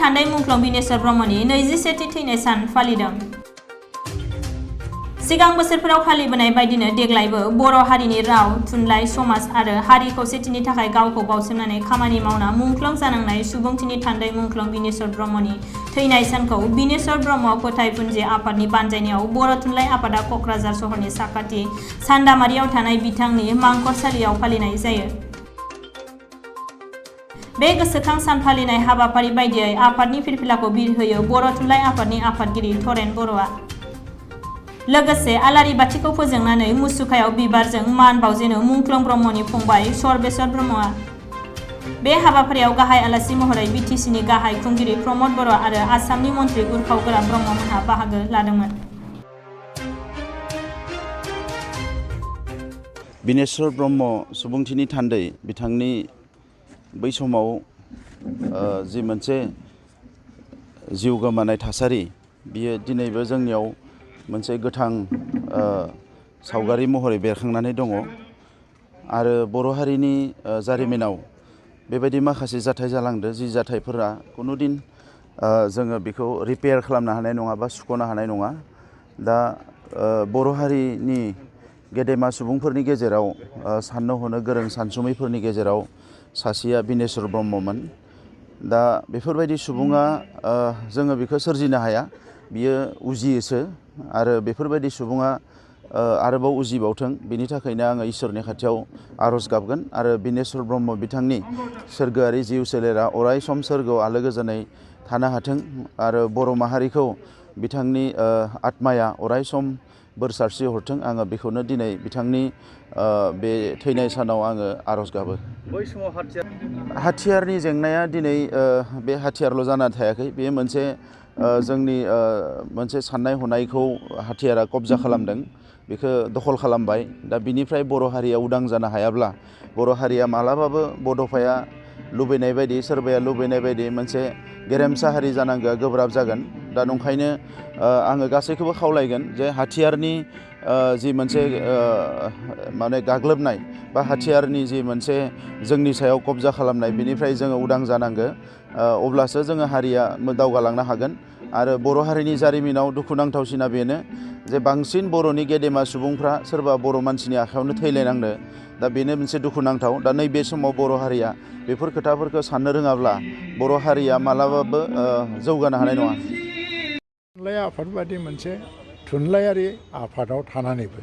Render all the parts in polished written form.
थान्दै मुंख्लं बिनेश्वर ब्रह्मनि 27थि थैनाय सान फालिदों। सिगां बोसोरफोराव फालिबोनाय बायदिनो देग्लायबो बर' हारिनि राव, थुनलाइ, समाज आरो हारि खौसेथिनि थाखाय गावखौ बावसोमनानै खामानि मावना मुंख्लं जानांनाय सुबुंथिनि थान्दै मुंख्लं बिनेश्वर ब्रह्मनि थैनाय सानखौ बिनेश्वर ब्रह्म फोथायफुनजि आफादनि बानजायनायाव बर' थुनलाइ आफादा क'क्राझार सहरनि साखाथि सान्दामारियाव थानाय बिथांनि मांखरसालियाव फालिनाय जायो। बे गोसोखां सान फालिनाय हाबाफारि बायदियै आफादनि फिरफिलाखौ बिरहोयो बर' थुनलाइ आफादनि आफादगिरि थरेन बर'आ। लोगोसे आलारि बाथिखौ फोजोंनानै मुसुखायाव बिबारजों मान बावजेनो मुंख्लं ब्रह्मनि फंबाय सर्बेश्वर ब्रह्मआ। बे हाबाफारियाव गाहाय आलासि महरै बिटिसिनि गाहाय खुंगिरि प्रमद बर' आरो आसामनि मन्त्रि उर्खाव गोरा ब्रह्ममोनहा बाहागो लादोंमोन। बिनेश्वर ब्रह्म सुबुंथिनि थान्दै बिथांनि बै समाव जि मोनसे जिउ गोमानाय थासारि बियो दिनैबो जोंनियाव मोनसे गोथां सावगारि महरै बेरखांनानै दङ आरो बर' हारिनि जारिमिनाव बेबायदि माखासे जाथाय जालांदों जि जाथायफोरा कुनु दिन जोङो बेखौ रिपेयार खालामनो हानाय नङा बा सुख'नो हानाय नङा। दा बर' हारिनि गेदेमा सुबुंफोरनि गेजेराव साननो हनो गोरों सानसुमैफोरनि गेजेराव सासेया बिनेश्वर ब्रह्ममोन। दा बेफोरबायदि सुबुङा जोङो बेखौ सोरजिनो हाया, बियो उजियोसो आरो बेफोरबायदि सुबुङा आरोबाव उजिबावथों बिनि थाखायनो आङो इसोरनि खाथियाव आर'ज गाबगोन आरो बिनेश्वर ब्रह्म बिथांनि सोरगोआरि जिउ सोलेरा अराय सम सोरगोआव आलो गोजोनै थानो हाथों आरो बर' माहारिखौ बिथांनि आत्माया अराय सम बोर सारस्रि हरथों। आङो बेखौनो दिनै बिथांनि बे थैनाय सानाव आङो आर'ज गाबो। बै समाव हाथियारनि जेंनाया दिनै बे हाथियारल' जानानै थायाखै, बेयो मोनसे जोंनि मोनसे साननाय हनायखौ हाथियारा कब्जा खालामदों, बेखौ दखल खालामबाय। दा बिनिफ्राय बर' हारिया उदां जानो हायाब्ला बर' हारिया मालाबाबो बड'फाया लुबैनाय बायदि सोरबाया लुबैनाय बायदि मोनसे गेरेमसा हारि जानांगौआ गोब्राब जागोन। दा नंखायनो आङो गासैखौबो खावलायगोन जे हाथियारनि जि मोनसे माने गाग्लोबनाय बा हाथियारनि जि मोनसे जोंनि सायाव कब्जा खालामनाय बिनिफ्राय जोङो उदां जानांगौ, अब्लासो जोङो हारिया दावगालांनो हागोन। आरो बर' हारिनि जारिमिनाव दुखुनांथावसिना बेनो जे बांसिन बर'नि गेदेमा सुबुंफ्रा सोरबा बर' मानसिनि आखायावनो थैलायनांदो। दा बेनो मोनसे दुखुनांथाव। दा नैबे समाव बर' हारिया बेफोर खोथाफोरखौ साननो रोङाब्ला बर' हारिया मालाबाबो जौगानो हानाय नङा। थुनलाइ आफाद बादि मोनसे थुनलाइयारि आफादाव थानानैबो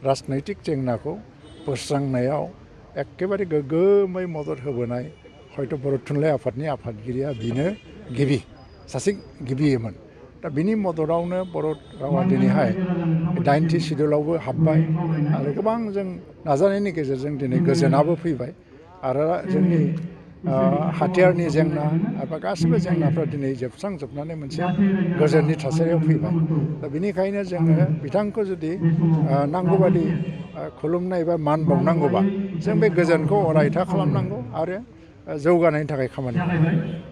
राजनैतिक जेंनाखौ बोस्रांनायाव एखेबारे गोग्गोमै मदद होबोनाय हयथ' बर' थुनलाइ आफादनि आफादगिरिया बिनो सासे गिबिमोन। दा बिनि मददावनो बर' रावा दिनैहाय 8थि सिडुलावबो हाबबाय आरो गोबां जों नाजानायनि गेजेरजों दिनै गोजोनाबो फैबाय आरो जोंनि हाथियारनि जेंना एबा गासिबो जेंनाफ्रा दिनै जोबस्रांजोबनानै मोनसे गोजोननि थासारियाव फैबाय। दा बेनिखायनो जोङो बिथांखौ जुदि नांगौबादि खुलुमनाय एबा मान बावनांगौबा जों बे गोजोनखौ अरायथा खालामनांगौ आरो जौगानायनि थाखाय खामानि मावनांगौ।